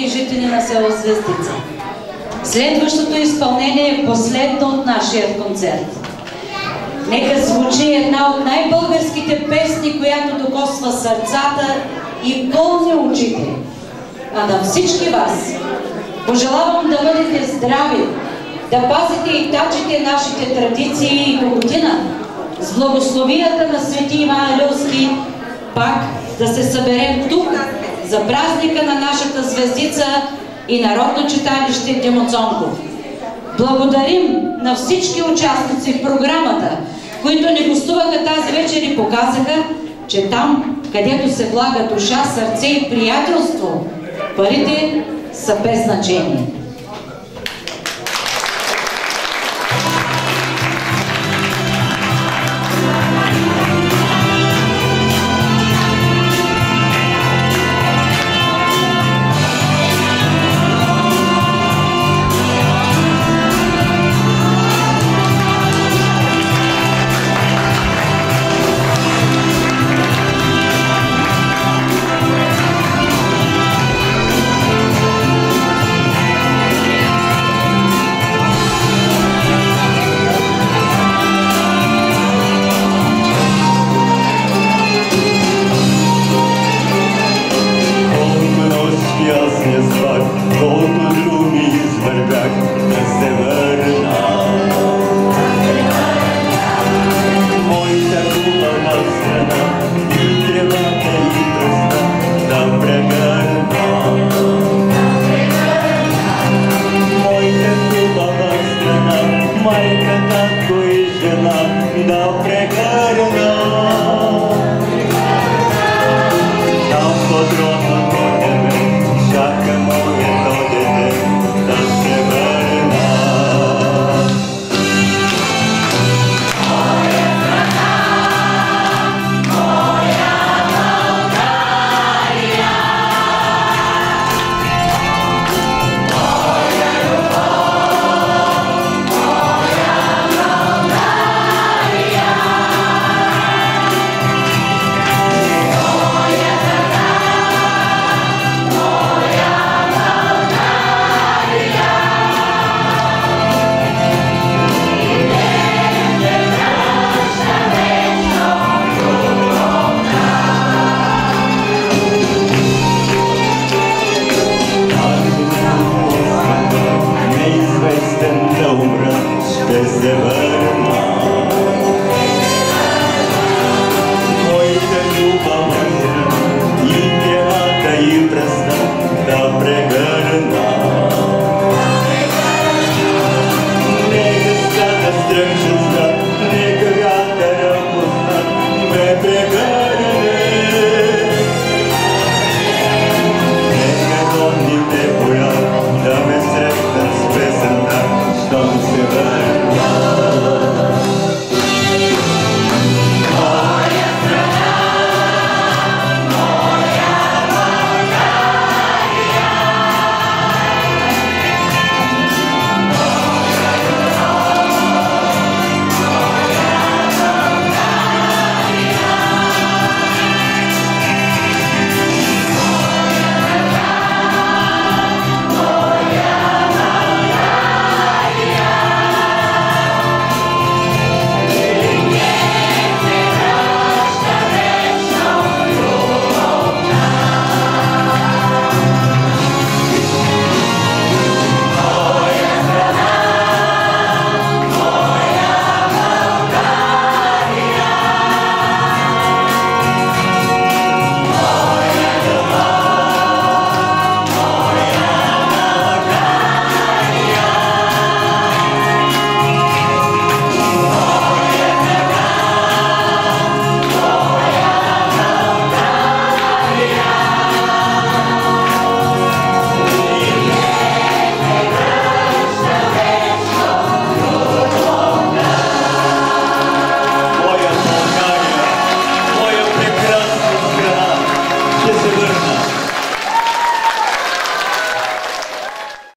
и жители на село Звездица. Следващото изпълнение е последно от нашия концерт. Нека звучи една от най-българските песни, която докосва сърцата и пълни очите. А на всички вас пожелавам да бъдете здрави, да пазите и тачите нашите традиции и до година с благословията на свети Иван Рилски пак да се съберем тук за празника на нашата Звездица и Народно читалище Димо Цонков. Благодарим на всички участници в програмата, които ни гостуваха тази вечер и показаха, че там, където се влага душа, сърце и приятелство, парите са без значение. Колко думи с вървях да се върна.